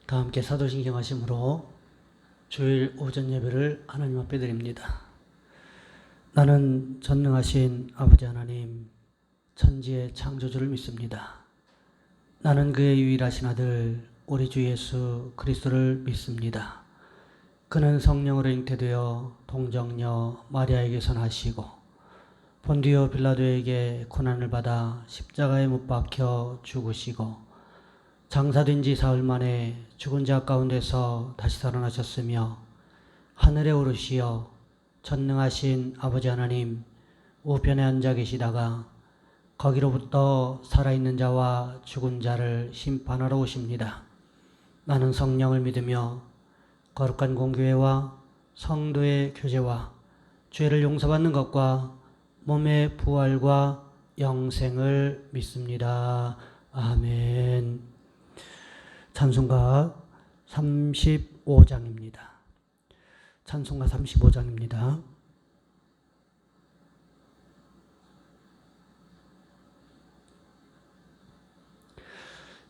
다 함께 사도신경 하심으로 주일 오전 예배를 하나님 앞에 드립니다. 나는 전능하신 아버지 하나님, 천지의 창조주를 믿습니다. 나는 그의 유일하신 아들 우리 주 예수 그리스도를 믿습니다. 그는 성령으로 잉태되어 동정녀 마리아에게서 나시고 본디오 빌라도에게 고난을 받아 십자가에 못 박혀 죽으시고 장사된 지 사흘 만에 죽은 자 가운데서 다시 살아나셨으며 하늘에 오르시어 전능하신 아버지 하나님 우편에 앉아 계시다가 거기로부터 살아있는 자와 죽은 자를 심판하러 오십니다. 나는 성령을 믿으며 거룩한 공교회와 성도의 교제와 죄를 용서받는 것과 몸의 부활과 영생을 믿습니다. 아멘. 찬송가 35장입니다. 찬송가 35장입니다.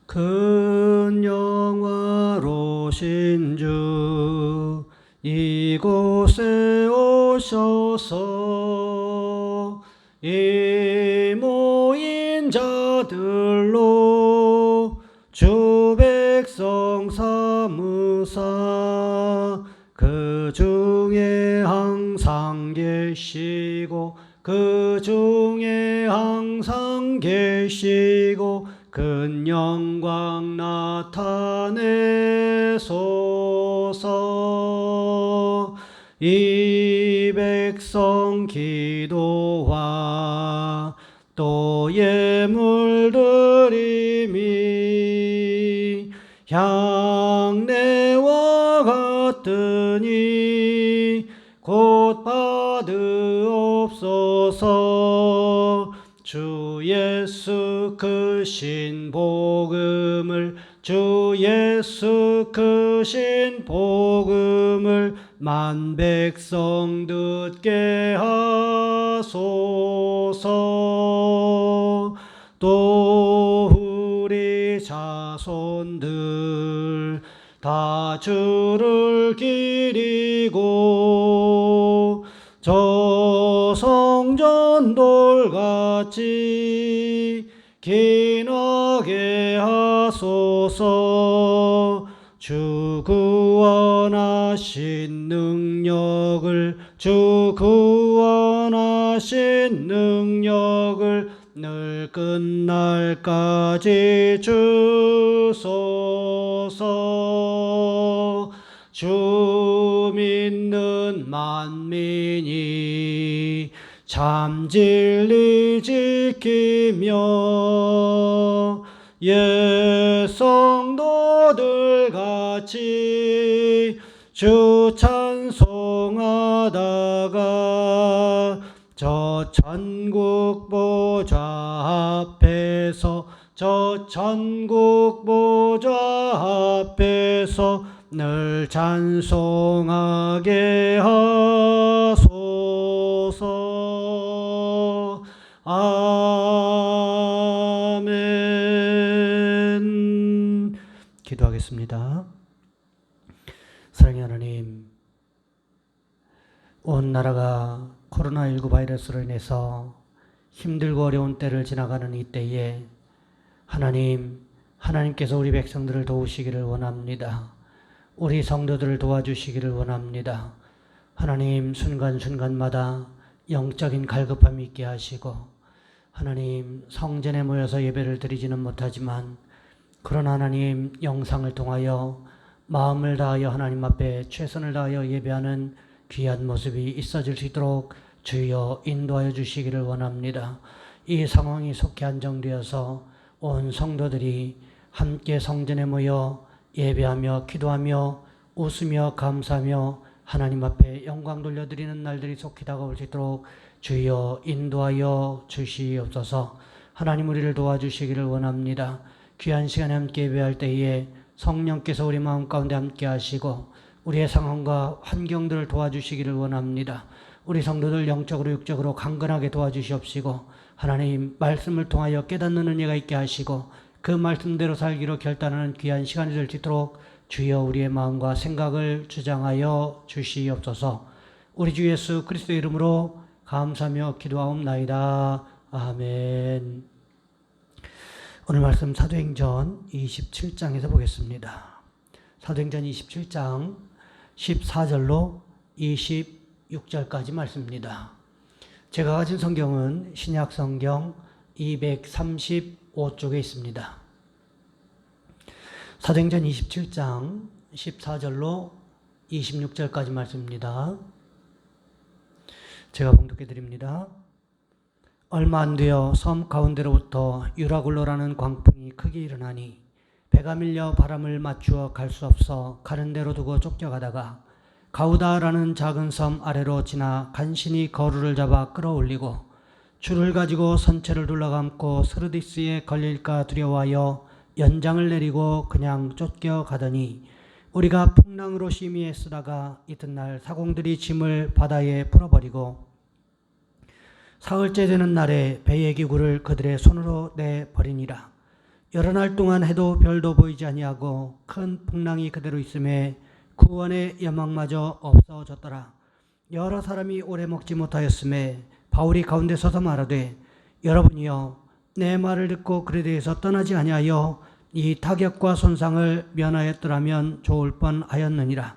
큰 영화로신 주 이곳에 오셔서 이 모인 자들로 주 백성 삼으사 그 중에 항상 계시고 그 중에 항상 계시고 큰 영광 나타내소서. 이 백성 기도와 또 예물 드림이 향내와 같으니 곧 받으옵소서. 주 예수 크신 복음을 주 예수 크신 복음을 만 백성 듣게 하소서. 또 우리 자손들 다 주를 기리고 저 성전 돌같이 기나게 하소서. 주 구원하신 능력을 주 구원하신 능력을 늘 끝날까지 주소서. 주 믿는 만민이 참 진리 지키며 옛 성도들 같이 주 찬송하다가 저 천국 보좌 앞에서 저 천국 보좌 앞에서 늘 찬송하게 하소서. 아멘. 기도하겠습니다. 사랑의 하나님, 온 나라가 코로나19 바이러스로 인해서 힘들고 어려운 때를 지나가는 이 때에 하나님께서 우리 백성들을 도우시기를 원합니다. 우리 성도들을 도와주시기를 원합니다. 하나님, 순간순간마다 영적인 갈급함이 있게 하시고, 하나님, 성전에 모여서 예배를 드리지는 못하지만 그러나 하나님, 영상을 통하여 마음을 다하여 하나님 앞에 최선을 다하여 예배하는 귀한 모습이 있어질 수 있도록 주여 인도하여 주시기를 원합니다. 이 상황이 속히 안정되어서 온 성도들이 함께 성전에 모여 예배하며 기도하며 웃으며 감사하며 하나님 앞에 영광 돌려드리는 날들이 속히 다가올 수 있도록 주여 인도하여 주시옵소서. 하나님, 우리를 도와주시기를 원합니다. 귀한 시간에 함께 예배할 때에 성령께서 우리 마음 가운데 함께 하시고 우리의 상황과 환경들을 도와주시기를 원합니다. 우리 성도들 영적으로 육적으로 강건하게 도와주시옵시고 하나님, 말씀을 통하여 깨닫는 은혜가 있게 하시고 그 말씀대로 살기로 결단하는 귀한 시간이 될 수 있도록 주여 우리의 마음과 생각을 주장하여 주시옵소서. 우리 주 예수 그리스도의 이름으로 감사하며 기도하옵나이다. 아멘. 오늘 말씀 사도행전 27장에서 보겠습니다. 사도행전 27장 14절로 26절까지 말씀입니다. 제가 가진 성경은 신약 성경 235쪽에 있습니다. 사도행전 27장 14절로 26절까지 말씀입니다. 제가 봉독해 드립니다. 얼마 안 되어 섬 가운데로부터 유라굴로라는 광풍이 크게 일어나니 배가 밀려 바람을 맞추어 갈 수 없어 가는 대로 두고 쫓겨가다가 가우다라는 작은 섬 아래로 지나 간신히 거루를 잡아 끌어올리고 줄을 가지고 선체를 둘러감고 스르디스에 걸릴까 두려워하여 연장을 내리고 그냥 쫓겨가더니 우리가 풍랑으로 심히 애쓰다가 이튿날 사공들이 짐을 바다에 풀어버리고 사흘째 되는 날에 배의 기구를 그들의 손으로 내버리니라. 여러 날 동안 해도 별도 보이지 아니하고 큰 풍랑이 그대로 있음에 구원의 여망마저 없어졌더라. 여러 사람이 오래 먹지 못하였음에 바울이 가운데 서서 말하되 여러분이여 내 말을 듣고 그에 대해서 떠나지 아니하여 이 타격과 손상을 면하였더라면 좋을 뻔하였느니라.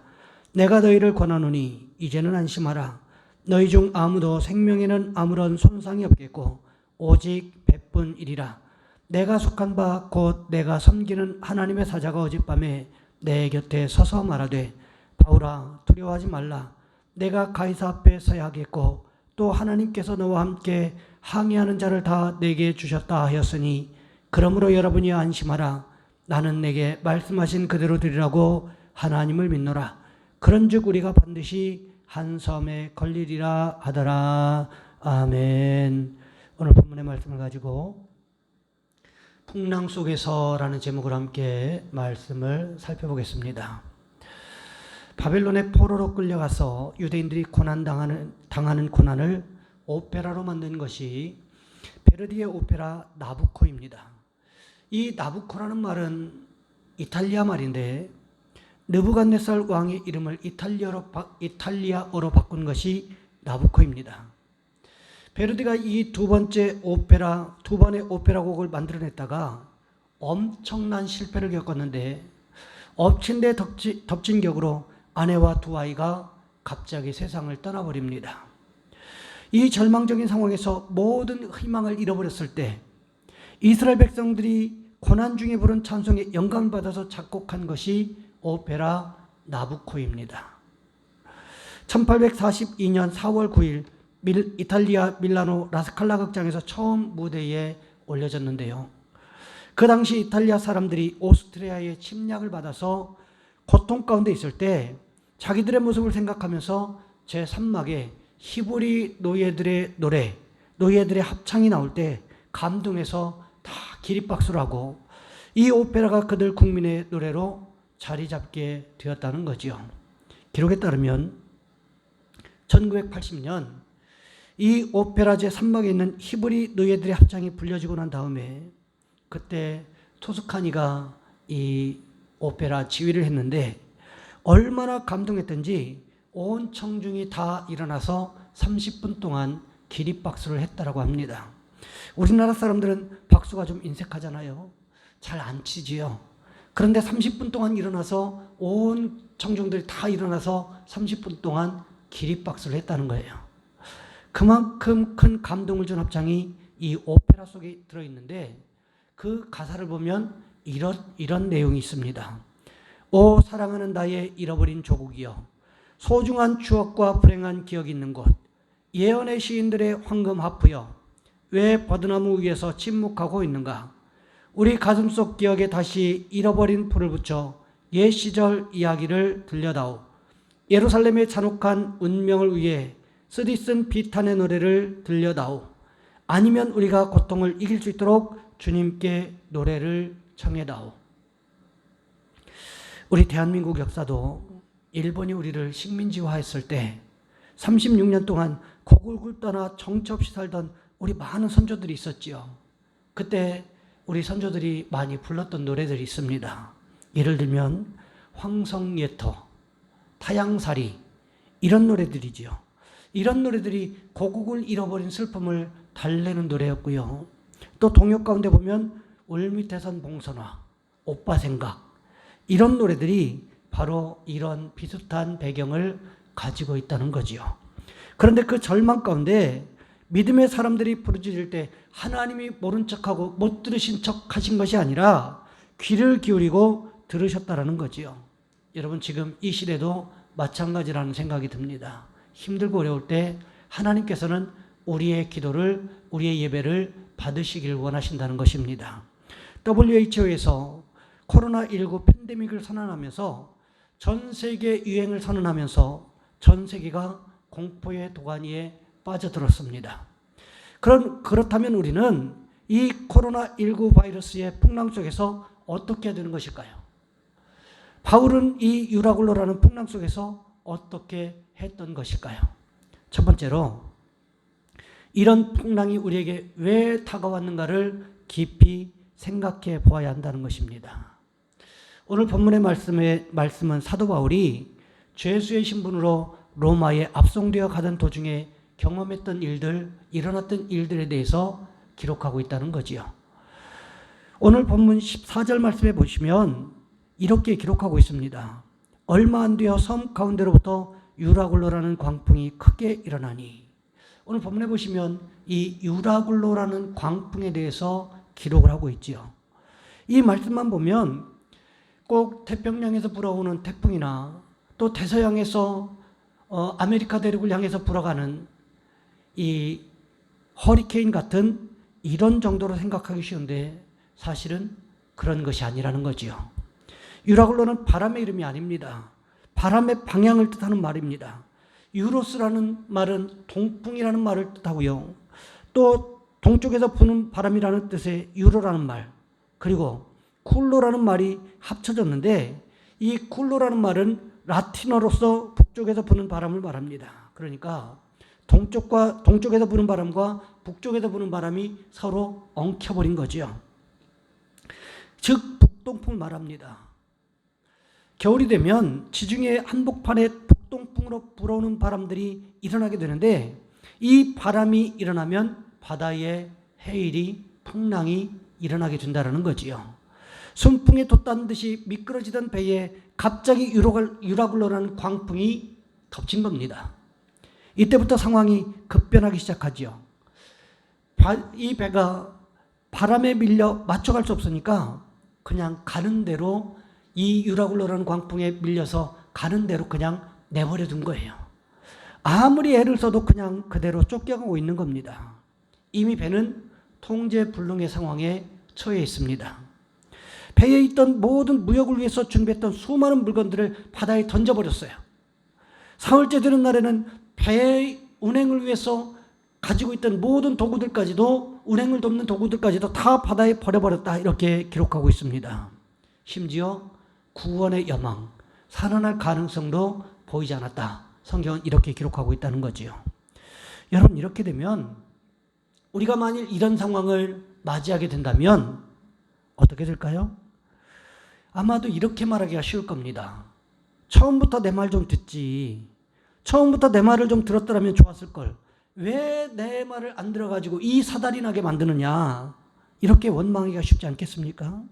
내가 너희를 권하노니 이제는 안심하라. 너희 중 아무도 생명에는 아무런 손상이 없겠고 오직 배뿐이리라. 내가 속한 바 곧 내가 섬기는 하나님의 사자가 어젯밤에 내 곁에 서서 말하되 바울아 두려워하지 말라. 내가 가이사 앞에 서야 하겠고 또 하나님께서 너와 함께 항의하는 자를 다 내게 주셨다 하였으니 그러므로 여러분이 안심하라. 나는 내게 말씀하신 그대로 드리라고 하나님을 믿노라. 그런즉 우리가 반드시 한 섬에 걸리리라 하더라. 아멘. 오늘 본문의 말씀을 가지고 풍랑 속에서라는 제목으로 함께 말씀을 살펴보겠습니다. 바벨론의 포로로 끌려가서 유대인들이 당하는 고난을 오페라로 만든 것이 베르디의 오페라 나부코입니다. 이 나부코라는 말은 이탈리아 말인데 느부갓네살 왕의 이름을 이탈리아어로 바꾼 것이 나부코입니다. 베르디가 이 두 번의 오페라 곡을 만들어냈다가 엄청난 실패를 겪었는데 엎친 데 덮친 격으로 아내와 두 아이가 갑자기 세상을 떠나버립니다. 이 절망적인 상황에서 모든 희망을 잃어버렸을 때 이스라엘 백성들이 고난 중에 부른 찬송에 영감을 받아서 작곡한 것이 오페라 나부코입니다. 1842년 4월 9일 이탈리아 밀라노 라스칼라 극장에서 처음 무대에 올려졌는데요. 그 당시 이탈리아 사람들이 오스트리아의 침략을 받아서 고통 가운데 있을 때 자기들의 모습을 생각하면서 제3막에 히브리 노예들의 노래, 노예들의 합창이 나올 때 감동해서 다 기립박수를 하고 이 오페라가 그들 국민의 노래로 자리 잡게 되었다는 거죠. 기록에 따르면 1980년 이 오페라 제3막에 있는 히브리 노예들의 합창이 불려지고 난 다음에 그때 토스카니가 이 오페라 지휘를 했는데 얼마나 감동했던지 온 청중이 다 일어나서 30분 동안 기립박수를 했다라고 합니다. 우리나라 사람들은 박수가 좀 인색하잖아요. 잘 안 치지요. 그런데 30분 동안 일어나서 온 청중들이 다 일어나서 30분 동안 기립박수를 했다는 거예요. 그만큼 큰 감동을 준 합창이 이 오페라 속에 들어있는데 그 가사를 보면 이런 내용이 있습니다. 오 사랑하는 나의 잃어버린 조국이여 소중한 추억과 불행한 기억이 있는 곳 예언의 시인들의 황금 하프여 왜 버드나무 위에서 침묵하고 있는가. 우리 가슴속 기억에 다시 잃어버린 불을 붙여 옛 시절 이야기를 들려다오. 예루살렘의 잔혹한 운명을 위해 쓰디쓴 비탄의 노래를 들려다오. 아니면 우리가 고통을 이길 수 있도록 주님께 노래를 청해다오. 우리 대한민국 역사도 일본이 우리를 식민지화했을 때 36년 동안 고국을 떠나 정처 없이 살던 우리 많은 선조들이 있었지요. 그때 우리 선조들이 많이 불렀던 노래들이 있습니다. 예를 들면 황성예터, 타양살이 이런 노래들이지요. 이런 노래들이 고국을 잃어버린 슬픔을 달래는 노래였고요. 또 동요 가운데 보면 울밑에선 봉선화, 오빠 생각 이런 노래들이 바로 이런 비슷한 배경을 가지고 있다는 거지요. 그런데 그 절망 가운데 믿음의 사람들이 부르짖을 때 하나님이 모른 척하고 못 들으신 척 하신 것이 아니라 귀를 기울이고 들으셨다라는 거지요. 여러분 지금 이 시대도 마찬가지라는 생각이 듭니다. 힘들고 어려울 때 하나님께서는 우리의 기도를, 우리의 예배를 받으시길 원하신다는 것입니다. WHO에서 코로나19 팬데믹을 선언하면서 전 세계 유행을 선언하면서 전 세계가 공포의 도가니에 빠져들었습니다. 그렇다면 우리는 이 코로나19 바이러스의 풍랑 속에서 어떻게 해야 되는 것일까요? 바울은 이 유라굴로라는 풍랑 속에서 어떻게 했던 것일까요? 첫 번째로 이런 풍랑이 우리에게 왜 다가왔는가를 깊이 생각해 보아야 한다는 것입니다. 오늘 본문의 말씀은 사도 바울이 죄수의 신분으로 로마에 압송되어 가던 도중에 경험했던 일들, 일어났던 일들에 대해서 기록하고 있다는 거지요. 오늘 본문 14절 말씀에 보시면 이렇게 기록하고 있습니다. 얼마 안 되어 섬 가운데로부터 유라굴로라는 광풍이 크게 일어나니. 오늘 본문에 보시면 이 유라굴로라는 광풍에 대해서 기록을 하고 있지요. 이 말씀만 보면 꼭 태평양에서 불어오는 태풍이나 또 대서양에서 아메리카 대륙을 향해서 불어가는 이 허리케인 같은 이런 정도로 생각하기 쉬운데 사실은 그런 것이 아니라는 거지요. 유라굴로는 바람의 이름이 아닙니다. 바람의 방향을 뜻하는 말입니다. 유로스라는 말은 동풍이라는 말을 뜻하고요. 또 동쪽에서 부는 바람이라는 뜻의 유로라는 말, 그리고 쿨로라는 말이 합쳐졌는데 이 쿨로라는 말은 라틴어로서 북쪽에서 부는 바람을 말합니다. 그러니까 동쪽에서 부는 바람과 북쪽에서 부는 바람이 서로 엉켜버린 거죠. 즉 북동풍을 말합니다. 겨울이 되면 지중해 한복판에 북동풍으로 불어오는 바람들이 일어나게 되는데 이 바람이 일어나면 바다에 해일이, 풍랑이 일어나게 된다는 거지요. 순풍에 돛단 듯이 미끄러지던 배에 갑자기 유라굴로라는 광풍이 덮친 겁니다. 이때부터 상황이 급변하기 시작하지요. 이 배가 바람에 밀려 맞춰갈 수 없으니까 그냥 가는 대로 이 유라굴로라는 광풍에 밀려서 가는 대로 그냥 내버려 둔 거예요. 아무리 애를 써도 그냥 그대로 쫓겨가고 있는 겁니다. 이미 배는 통제불능의 상황에 처해 있습니다. 배에 있던 모든 무역을 위해서 준비했던 수많은 물건들을 바다에 던져버렸어요. 사흘째 되는 날에는 배의 운행을 위해서 가지고 있던 모든 도구들까지도, 운행을 돕는 도구들까지도 다 바다에 버려버렸다, 이렇게 기록하고 있습니다. 심지어 구원의 여망, 살아날 가능성도 보이지 않았다. 성경은 이렇게 기록하고 있다는 거지요. 여러분, 이렇게 되면 우리가 만일 이런 상황을 맞이하게 된다면 어떻게 될까요? 아마도 이렇게 말하기가 쉬울 겁니다. 처음부터 내 말 좀 듣지. 처음부터 내 말을 좀 들었더라면 좋았을 걸. 왜 내 말을 안 들어가지고 이 사달이 나게 만드느냐. 이렇게 원망하기가 쉽지 않겠습니까?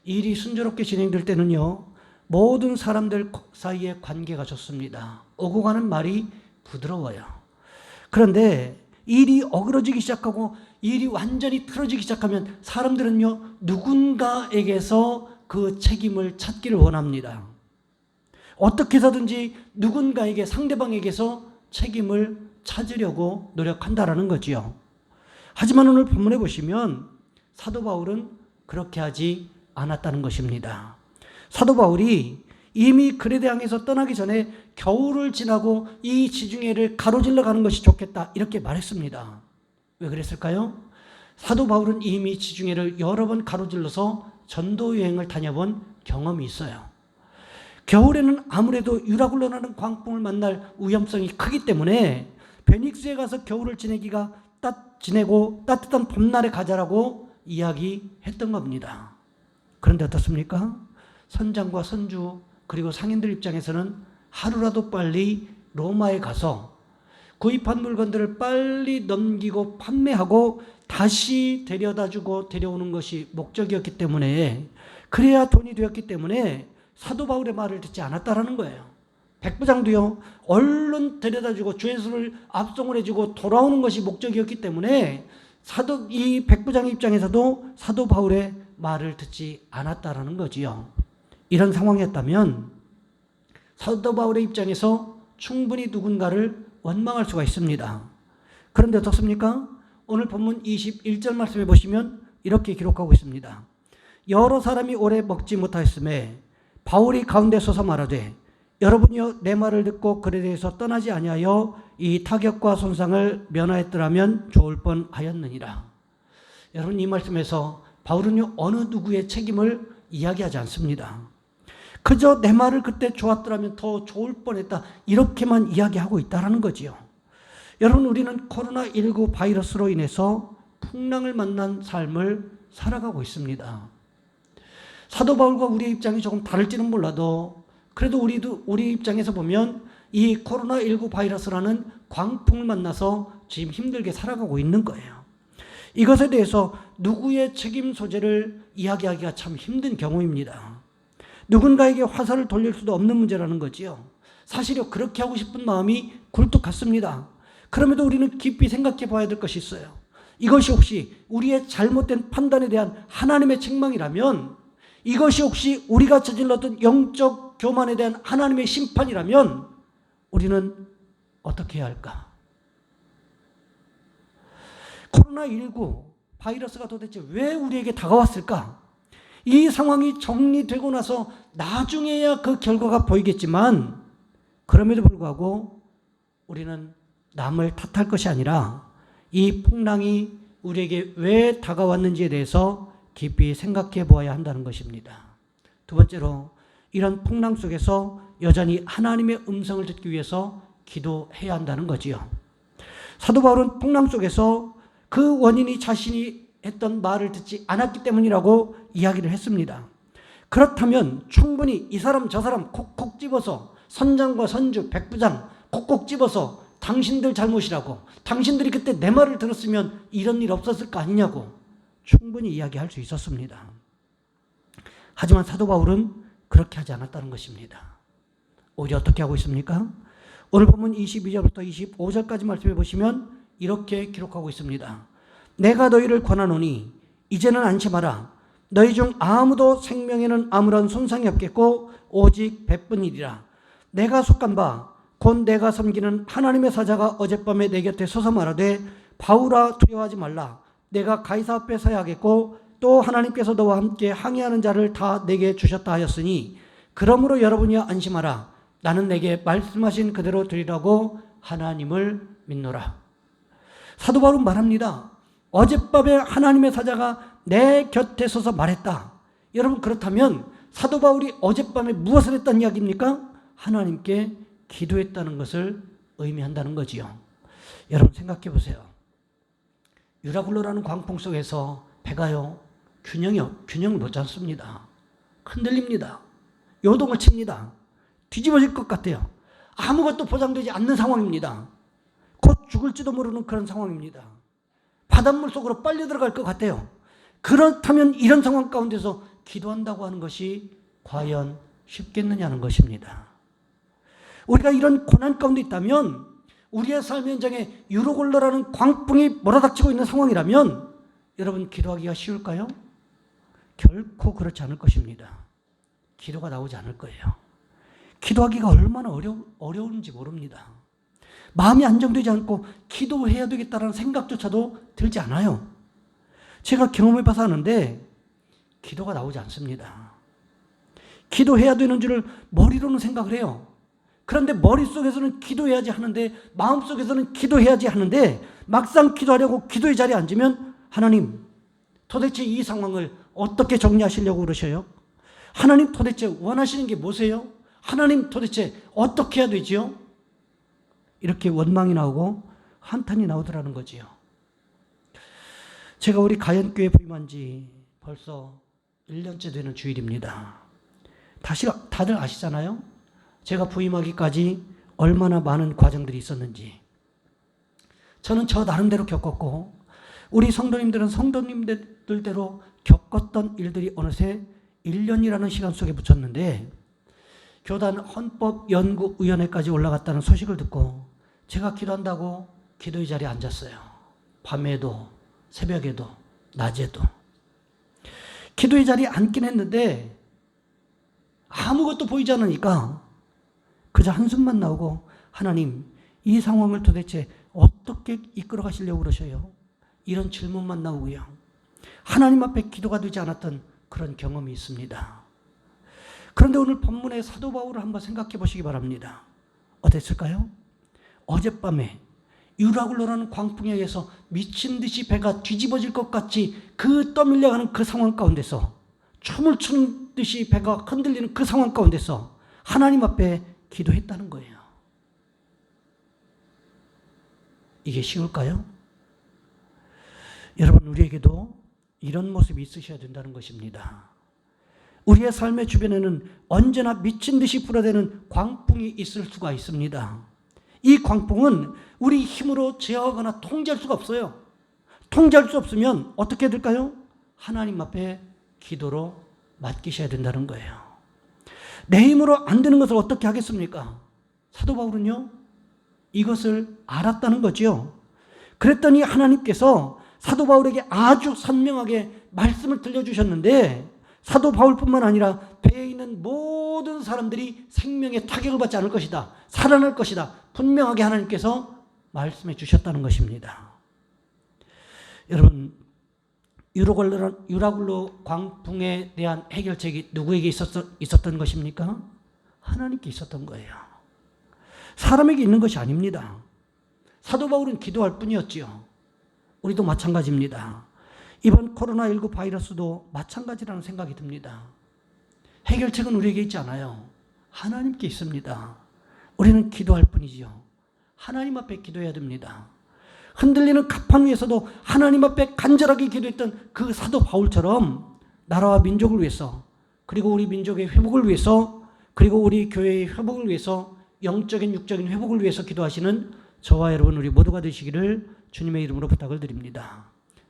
일이 순조롭게 진행될 때는요, 모든 사람들 사이의 관계가 좋습니다. 오고 가는 말이 부드러워요. 그런데 일이 어그러지기 시작하고 일이 완전히 틀어지기 시작하면 사람들은요, 누군가에게서 그 책임을 찾기를 원합니다. 어떻게 해서든지 누군가에게, 상대방에게서 책임을 찾으려고 노력한다라는 거지요. 하지만 오늘 본문에 보시면 사도 바울은 그렇게 하지 않았다는 것입니다. 사도 바울이 이미 그레데 향해서 떠나기 전에 겨울을 지나고 이 지중해를 가로질러 가는 것이 좋겠다, 이렇게 말했습니다. 왜 그랬을까요? 사도 바울은 이미 지중해를 여러 번 가로질러서 전도 여행을 다녀본 경험이 있어요. 겨울에는 아무래도 유라굴로라는 광풍을 만날 위험성이 크기 때문에 베닉스에 가서 겨울을 지내고 따뜻한 봄날에 가자라고 이야기했던 겁니다. 그런데 어떻습니까? 선장과 선주 그리고 상인들 입장에서는 하루라도 빨리 로마에 가서 구입한 물건들을 빨리 넘기고 판매하고 다시 데려다주고 데려오는 것이 목적이었기 때문에, 그래야 돈이 되었기 때문에 사도 바울의 말을 듣지 않았다라는 거예요. 백부장도요, 얼른 데려다주고 주예수를 압송을 해주고 돌아오는 것이 목적이었기 때문에 이 백부장의 입장에서도 사도 바울의 말을 듣지 않았다라는 거지요. 이런 상황이었다면 사도 바울의 입장에서 충분히 누군가를 원망할 수가 있습니다. 그런데 어떻습니까? 오늘 본문 21절 말씀에 보시면 이렇게 기록하고 있습니다. 여러 사람이 오래 먹지 못하였음에 바울이 가운데 서서 말하되 여러분이여 내 말을 듣고 그에 대해서 떠나지 아니하여 이 타격과 손상을 면하였더라면 좋을 뻔하였느니라. 여러분, 이 말씀에서 바울은요 어느 누구의 책임을 이야기하지 않습니다. 그저 내 말을 그때 좋았더라면 더 좋을 뻔했다, 이렇게만 이야기하고 있다는 거지요. 여러분, 우리는 코로나19 바이러스로 인해서 풍랑을 만난 삶을 살아가고 있습니다. 사도 바울과 우리의 입장이 조금 다를지는 몰라도 그래도 우리 입장에서 보면 이 코로나19 바이러스라는 광풍을 만나서 지금 힘들게 살아가고 있는 거예요. 이것에 대해서 누구의 책임 소재를 이야기하기가 참 힘든 경우입니다. 누군가에게 화살을 돌릴 수도 없는 문제라는 거지요. 사실은 그렇게 하고 싶은 마음이 굴뚝 같습니다. 그럼에도 우리는 깊이 생각해 봐야 될 것이 있어요. 이것이 혹시 우리의 잘못된 판단에 대한 하나님의 책망이라면, 이것이 혹시 우리가 저질렀던 영적 교만에 대한 하나님의 심판이라면 우리는 어떻게 해야 할까? 코로나19 바이러스가 도대체 왜 우리에게 다가왔을까? 이 상황이 정리되고 나서 나중에야 그 결과가 보이겠지만, 그럼에도 불구하고 우리는 남을 탓할 것이 아니라 이 풍랑이 우리에게 왜 다가왔는지에 대해서 깊이 생각해 보아야 한다는 것입니다. 두 번째로, 이런 풍랑 속에서 여전히 하나님의 음성을 듣기 위해서 기도해야 한다는 거지요. 사도 바울은 풍랑 속에서 그 원인이 자신이 했던 말을 듣지 않았기 때문이라고 이야기를 했습니다. 그렇다면 충분히 이 사람 저 사람 콕콕 집어서, 선장과 선주, 백부장 콕콕 집어서 당신들 잘못이라고, 당신들이 그때 내 말을 들었으면 이런 일 없었을 거 아니냐고 충분히 이야기할 수 있었습니다. 하지만 사도 바울은 그렇게 하지 않았다는 것입니다. 오히려 어떻게 하고 있습니까? 오늘 본문 22절부터 25절까지 말씀해 보시면 이렇게 기록하고 있습니다. 내가 너희를 권하노니 이제는 안심하라. 너희 중 아무도 생명에는 아무런 손상이 없겠고 오직 베뿐이리라. 내가 속한 바 곧 내가 섬기는 하나님의 사자가 어젯밤에 내 곁에 서서 말하되 바울아 두려워하지 말라. 내가 가이사 앞에 서야 하겠고 또 하나님께서 너와 함께 항의하는 자를 다 내게 주셨다 하였으니 그러므로 여러분이여 안심하라. 나는 내게 말씀하신 그대로 드리라고 하나님을 믿노라. 사도 바울은 말합니다. 어젯밤에 하나님의 사자가 내 곁에 서서 말했다. 여러분, 그렇다면 사도 바울이 어젯밤에 무엇을 했다는 이야기입니까? 하나님께 기도했다는 것을 의미한다는 거지요. 여러분 생각해 보세요. 유라굴로라는 광풍 속에서 배가요 균형을 못 잡습니다. 흔들립니다. 요동을 칩니다. 뒤집어질 것 같아요. 아무것도 보장되지 않는 상황입니다. 곧 죽을지도 모르는 그런 상황입니다. 바닷물 속으로 빨려 들어갈 것 같아요. 그렇다면 이런 상황 가운데서 기도한다고 하는 것이 과연 쉽겠느냐는 것입니다. 우리가 이런 고난 가운데 있다면, 우리의 삶 현장에 유로골로라는 광풍이 몰아닥치고 있는 상황이라면 여러분 기도하기가 쉬울까요? 결코 그렇지 않을 것입니다. 기도가 나오지 않을 거예요. 기도하기가 얼마나 어려운지 모릅니다. 마음이 안정되지 않고 기도해야 되겠다는 생각조차도 들지 않아요. 제가 경험해 봐서 아는데 기도가 나오지 않습니다. 기도해야 되는 줄을 머리로는 생각을 해요. 그런데 머릿속에서는 기도해야지 하는데, 마음속에서는 기도해야지 하는데, 막상 기도하려고 기도의 자리에 앉으면 하나님 도대체 이 상황을 어떻게 정리하시려고 그러셔요? 하나님 도대체 원하시는 게 뭐세요? 하나님 도대체 어떻게 해야 되지요? 이렇게 원망이 나오고 한탄이 나오더라는 거지요. 제가 우리 가연교회 부임한 지 벌써 1년째 되는 주일입니다. 다들 아시잖아요. 제가 부임하기까지 얼마나 많은 과정들이 있었는지. 저는 저 나름대로 겪었고 우리 성도님들은 성도님들대로 겪었던 일들이 어느새 1년이라는 시간 속에 붙였는데 교단 헌법연구위원회까지 올라갔다는 소식을 듣고 제가 기도한다고 기도의 자리에 앉았어요. 밤에도 새벽에도 낮에도. 기도의 자리에 앉긴 했는데 아무것도 보이지 않으니까 그저 한숨만 나오고 하나님 이 상황을 도대체 어떻게 이끌어 가시려고 그러셔요? 이런 질문만 나오고요. 하나님 앞에 기도가 되지 않았던 그런 경험이 있습니다. 그런데 오늘 본문의 사도 바울을 한번 생각해 보시기 바랍니다. 어땠을까요? 어젯밤에 유라굴로라는 광풍에 의해서 미친 듯이 배가 뒤집어질 것 같이 그 떠밀려가는 그 상황 가운데서 춤을 추는 듯이 배가 흔들리는 그 상황 가운데서 하나님 앞에 기도했다는 거예요. 이게 쉬울까요? 여러분, 우리에게도 이런 모습이 있으셔야 된다는 것입니다. 우리의 삶의 주변에는 언제나 미친 듯이 불어대는 광풍이 있을 수가 있습니다. 이 광풍은 우리 힘으로 제어하거나 통제할 수가 없어요. 통제할 수 없으면 어떻게 될까요? 하나님 앞에 기도로 맡기셔야 된다는 거예요. 내 힘으로 안 되는 것을 어떻게 하겠습니까? 사도 바울은요, 이것을 알았다는 거죠. 그랬더니 하나님께서 사도 바울에게 아주 선명하게 말씀을 들려주셨는데 사도 바울뿐만 아니라 배에 있는 모든 사람들이 생명의 타격을 받지 않을 것이다. 살아날 것이다. 분명하게 하나님께서 말씀해 주셨다는 것입니다. 여러분, 유라굴로 광풍에 대한 해결책이 누구에게 있었던 것입니까? 하나님께 있었던 거예요. 사람에게 있는 것이 아닙니다. 사도 바울은 기도할 뿐이었지요. 우리도 마찬가지입니다. 이번 코로나19 바이러스도 마찬가지라는 생각이 듭니다. 해결책은 우리에게 있지 않아요. 하나님께 있습니다. 우리는 기도할 뿐이지요. 하나님 앞에 기도해야 됩니다. 흔들리는 갑판 위에서도 하나님 앞에 간절하게 기도했던 그 사도 바울처럼 나라와 민족을 위해서, 그리고 우리 민족의 회복을 위해서, 그리고 우리 교회의 회복을 위해서, 영적인 육적인 회복을 위해서 기도하시는 저와 여러분 우리 모두가 되시기를 주님의 이름으로 부탁을 드립니다.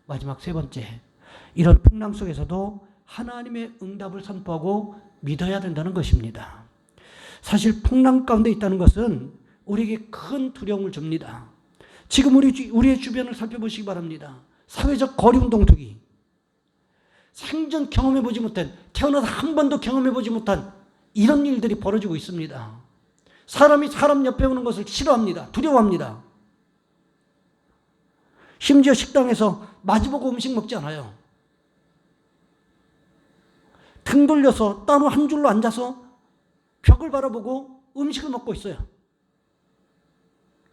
마지막 세 번째, 이런 풍랑 속에서도 하나님의 응답을 선포하고 믿어야 된다는 것입니다. 사실 풍랑 가운데 있다는 것은 우리에게 큰 두려움을 줍니다. 지금 우리의 주변을 살펴보시기 바랍니다. 사회적 거리운동 투기, 생전 경험해보지 못한, 태어나서 한 번도 경험해보지 못한 이런 일들이 벌어지고 있습니다. 사람이 사람 옆에 오는 것을 싫어합니다. 두려워합니다. 심지어 식당에서 마주보고 음식 먹지 않아요. 등 돌려서 따로 한 줄로 앉아서 벽을 바라보고 음식을 먹고 있어요.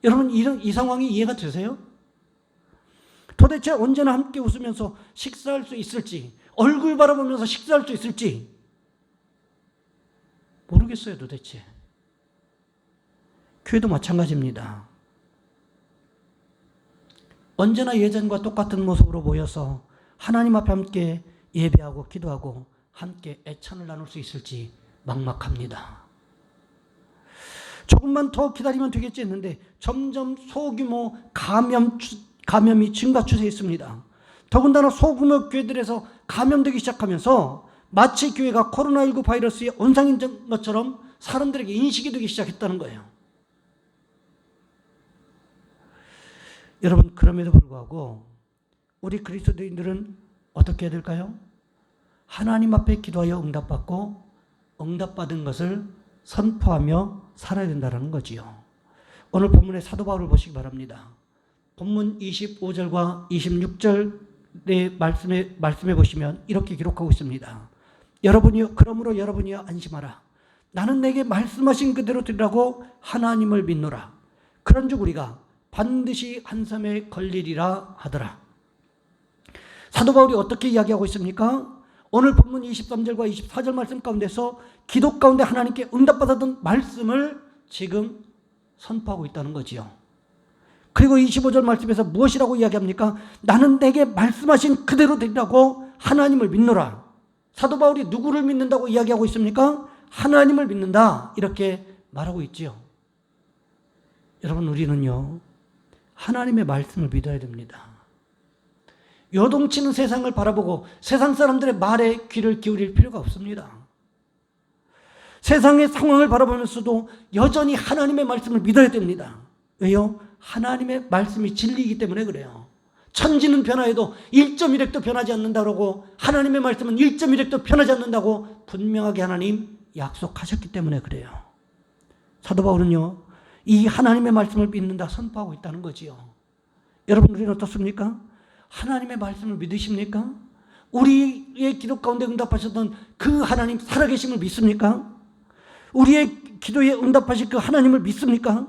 여러분, 이 상황이 이해가 되세요? 도대체 언제나 함께 웃으면서 식사할 수 있을지, 얼굴 바라보면서 식사할 수 있을지 모르겠어요, 도대체. 교회도 마찬가지입니다. 언제나 예전과 똑같은 모습으로 모여서 하나님 앞에 함께 예배하고 기도하고 함께 애찬을 나눌 수 있을지 막막합니다. 조금만 더 기다리면 되겠지 했는데 점점 소규모 감염이 증가 추세에 있습니다. 더군다나 소규모 교회들에서 감염되기 시작하면서 마치 교회가 코로나19 바이러스의 온상인 것처럼 사람들에게 인식이 되기 시작했다는 거예요. 여러분, 그럼에도 불구하고 우리 그리스도인들은 어떻게 해야 될까요? 하나님 앞에 기도하여 응답받고 응답받은 것을 선포하며 살아야 된다는 거지요. 오늘 본문의 사도 바울을 보시기 바랍니다. 본문 25절과 26절의 말씀에 보시면 이렇게 기록하고 있습니다. 그러므로 여러분이여 안심하라. 나는 내게 말씀하신 그대로 드리라고 하나님을 믿노라. 그런즉 우리가 반드시 한섬에 걸리리라 하더라. 사도 바울이 어떻게 이야기하고 있습니까? 오늘 본문 23절과 24절 말씀 가운데서 기도 가운데 하나님께 응답받았던 말씀을 지금 선포하고 있다는 거지요. 그리고 25절 말씀에서 무엇이라고 이야기합니까? 나는 내게 말씀하신 그대로 되리라고 하나님을 믿노라. 사도 바울이 누구를 믿는다고 이야기하고 있습니까? 하나님을 믿는다 이렇게 말하고 있지요. 여러분, 우리는요 하나님의 말씀을 믿어야 됩니다. 요동치는 세상을 바라보고 세상 사람들의 말에 귀를 기울일 필요가 없습니다. 세상의 상황을 바라보면서도 여전히 하나님의 말씀을 믿어야 됩니다. 왜요? 하나님의 말씀이 진리이기 때문에 그래요. 천지는 변화해도 1.1획도 변하지 않는다고, 하나님의 말씀은 1.1획도 변하지 않는다고 분명하게 하나님 약속하셨기 때문에 그래요. 사도 바울은요 이 하나님의 말씀을 믿는다 선포하고 있다는 거지요. 여러분, 우리는 어떻습니까? 하나님의 말씀을 믿으십니까? 우리의 기도 가운데 응답하셨던 그 하나님 살아계심을 믿습니까? 우리의 기도에 응답하실 그 하나님을 믿습니까?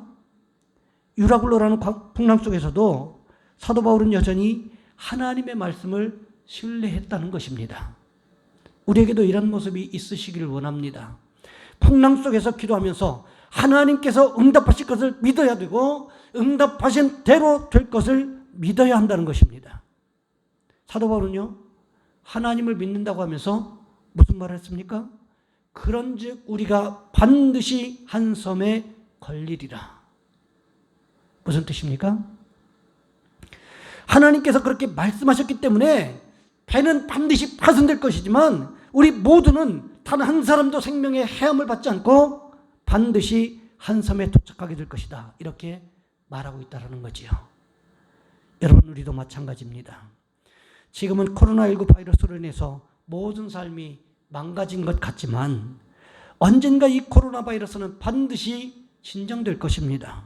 유라굴로라는 풍랑 속에서도 사도 바울은 여전히 하나님의 말씀을 신뢰했다는 것입니다. 우리에게도 이런 모습이 있으시기를 원합니다. 풍랑 속에서 기도하면서 하나님께서 응답하실 것을 믿어야 되고 응답하신 대로 될 것을 믿어야 한다는 것입니다. 사도 바울은요 하나님을 믿는다고 하면서 무슨 말을 했습니까? 그런즉 우리가 반드시 한 섬에 걸리리라. 무슨 뜻입니까? 하나님께서 그렇게 말씀하셨기 때문에 배는 반드시 파손될 것이지만 우리 모두는 단 한 사람도 생명의 해함을 받지 않고 반드시 한 섬에 도착하게 될 것이다. 이렇게 말하고 있다는 거지요. 여러분, 우리도 마찬가지입니다. 지금은 코로나19 바이러스로 인해서 모든 삶이 망가진 것 같지만 언젠가 이 코로나 바이러스는 반드시 진정될 것입니다.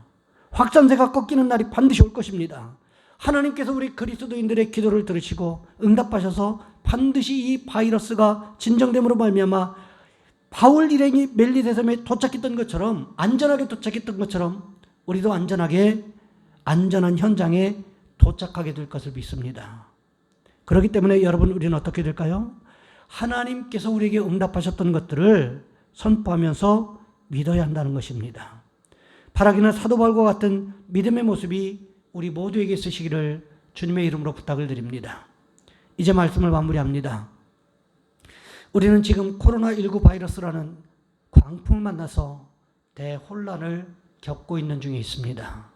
확산세가 꺾이는 날이 반드시 올 것입니다. 하나님께서 우리 그리스도인들의 기도를 들으시고 응답하셔서 반드시 이 바이러스가 진정됨으로 말미암아 바울 일행이 멜리세 섬에 도착했던 것처럼, 안전하게 도착했던 것처럼 우리도 안전하게 안전한 현장에 도착하게 될 것을 믿습니다. 그렇기 때문에 여러분, 우리는 어떻게 될까요? 하나님께서 우리에게 응답하셨던 것들을 선포하면서 믿어야 한다는 것입니다. 바라기는 사도 바울과 같은 믿음의 모습이 우리 모두에게 있으시기를 주님의 이름으로 부탁을 드립니다. 이제 말씀을 마무리합니다. 우리는 지금 코로나19 바이러스라는 광풍을 만나서 대혼란을 겪고 있는 중에 있습니다.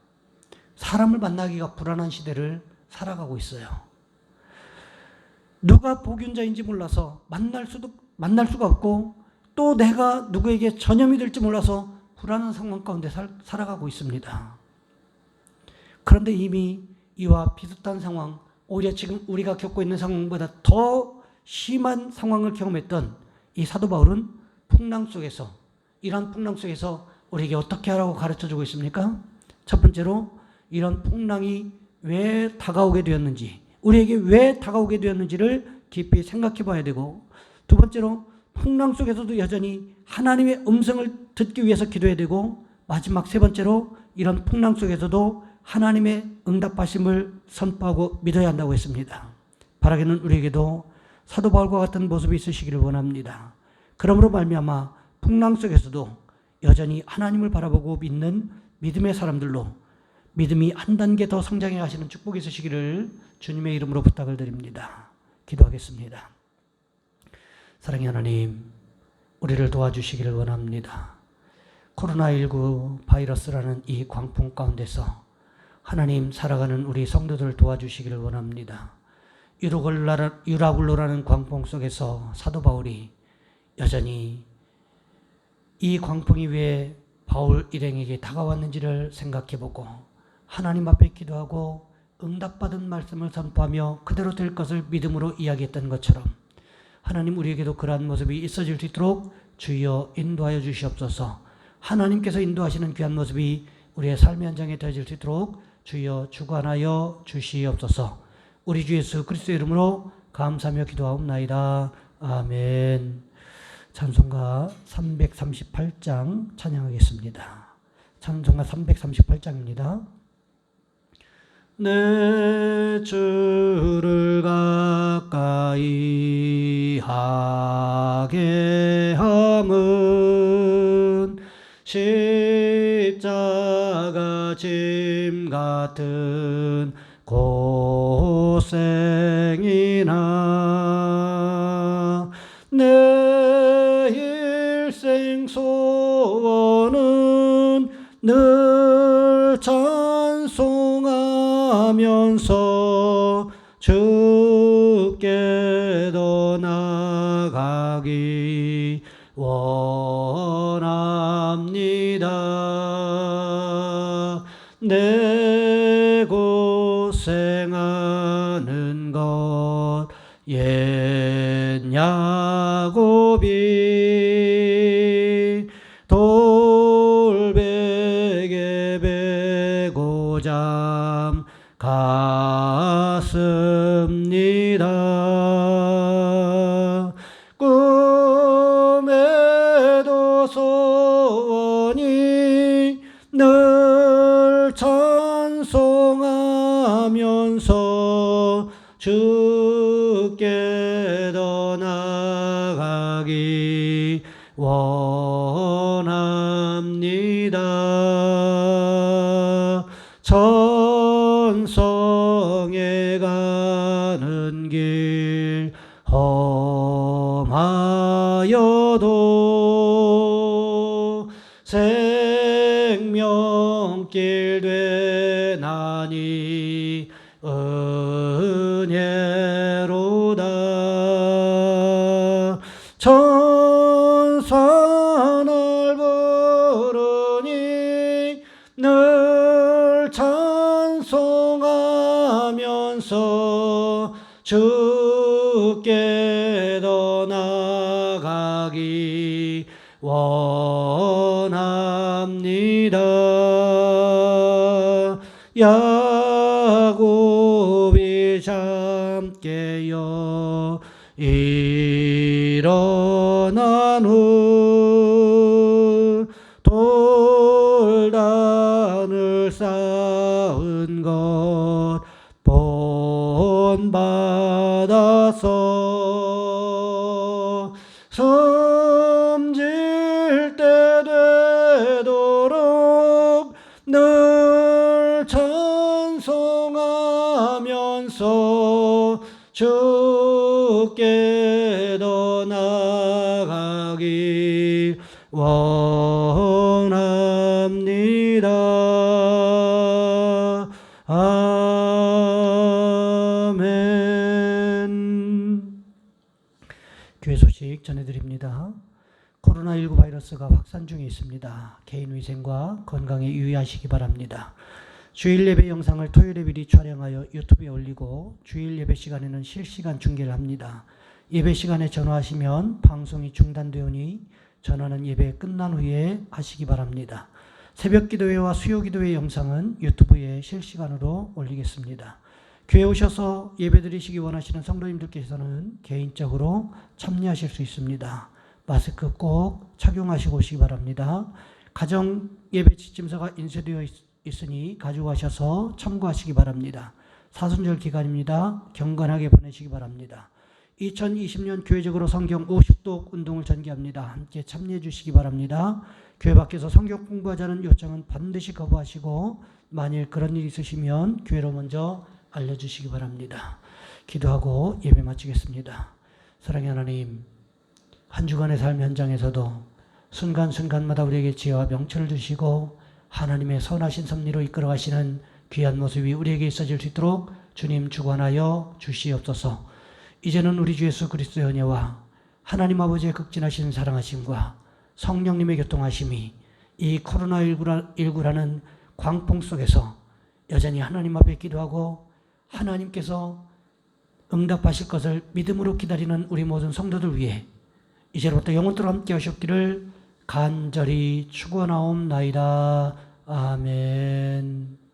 사람을 만나기가 불안한 시대를 살아가고 있어요. 누가 복균자인지 몰라서 만날 수가 없고 또 내가 누구에게 전염이 될지 몰라서 불안한 상황 가운데 살아가고 있습니다. 그런데 이미 이와 비슷한 상황, 오히려 지금 우리가 겪고 있는 상황보다 더 심한 상황을 경험했던 이 사도 바울은 풍랑 속에서, 이런 풍랑 속에서 우리에게 어떻게 하라고 가르쳐주고 있습니까? 첫 번째로 이런 풍랑이 왜 다가오게 되었는지, 우리에게 왜 다가오게 되었는지를 깊이 생각해 봐야 되고, 두 번째로 풍랑 속에서도 여전히 하나님의 음성을 듣기 위해서 기도해야 되고, 마지막 세 번째로 이런 풍랑 속에서도 하나님의 응답하심을 선포하고 믿어야 한다고 했습니다. 바라기는 우리에게도 사도 바울과 같은 모습이 있으시기를 원합니다. 그러므로 말미암아 풍랑 속에서도 여전히 하나님을 바라보고 믿는 믿음의 사람들로 믿음이 한 단계 더 성장해 가시는 축복이 있으시기를 주님의 이름으로 부탁을 드립니다. 기도하겠습니다. 사랑의 하나님, 우리를 도와주시기를 원합니다. 코로나19 바이러스라는 이 광풍 가운데서 하나님 살아가는 우리 성도들을 도와주시기를 원합니다. 유라굴로라는 광풍 속에서 사도 바울이 여전히 이 광풍이 왜 바울 일행에게 다가왔는지를 생각해보고 하나님 앞에 기도하고 응답받은 말씀을 선포하며 그대로 될 것을 믿음으로 이야기했던 것처럼 하나님, 우리에게도 그러한 모습이 있어질 수 있도록 주여 인도하여 주시옵소서. 하나님께서 인도하시는 귀한 모습이 우리의 삶의 현장에 되어질 수 있도록 주여 주관하여 주시옵소서. 우리 주 예수 그리스도의 이름으로 감사하며 기도하옵나이다. 아멘. 찬송가 338장 찬양하겠습니다. 찬송가 338장입니다. 내 주를 가까이 하게 함은 십자가 짐 같은 고생이나 내 일생 늘 찬송하면서 주께 더 나아가기 원합니다. 내 고생하는 것 옛 야곱이 돌베개 베고 잠 갔습니다. 꿈에도 소원이 늘 찬송하면서 주께 더 나아가기 원합니다. 천성에 가는 길 험하여도 생명길 되나니 은혜로다. 천사 날 부르니 늘 찬송하면서 주께 더 나아가기 원합니다. 야곱이 잠 깨어 일어난 후 돌단을 쌓은 것 본받아서 숨질 때 되도록 늘 찬송하면서 주께 더 나아가기 원합니다. 아멘. 교회 소식 전해드립니다. 코로나19 바이러스가 확산 중에 있습니다. 개인위생과 건강에 유의하시기 바랍니다. 주일 예배 영상을 토요일에 미리 촬영하여 유튜브에 올리고 주일 예배 시간에는 실시간 중계를 합니다. 예배 시간에 전화하시면 방송이 중단되오니 전화는 예배 끝난 후에 하시기 바랍니다. 새벽 기도회와 수요 기도회 영상은 유튜브에 실시간으로 올리겠습니다. 교회 오셔서 예배 드리시기 원하시는 성도님들께서는 개인적으로 참여하실 수 있습니다. 마스크 꼭 착용하시고 오시기 바랍니다. 가정 예배 지침서가 인쇄되어 있으니 가지고 가셔서 참고하시기 바랍니다. 사순절 기간입니다. 경건하게 보내시기 바랍니다. 2020년 교회적으로 성경 50독 운동을 전개합니다. 함께 참여해 주시기 바랍니다. 교회 밖에서 성경 공부하자는 요청은 반드시 거부하시고 만일 그런 일이 있으시면 교회로 먼저 알려주시기 바랍니다. 기도하고 예배 마치겠습니다. 사랑의 하나님, 한 주간의 삶 현장에서도 순간순간마다 우리에게 지혜와 명철을 주시고 하나님의 선하신 섭리로 이끌어가시는 귀한 모습이 우리에게 있어질 수 있도록 주님 주관하여 주시옵소서. 이제는 우리 주 예수 그리스도의 은혜와 하나님 아버지의 극진하신 사랑하심과 성령님의 교통하심이 이 코로나19라는 광풍 속에서 여전히 하나님 앞에 기도하고 하나님께서 응답하실 것을 믿음으로 기다리는 우리 모든 성도들 위해 이제부터 영원토록 함께 하셨기를 간절히 축원하옵나이다. 아멘.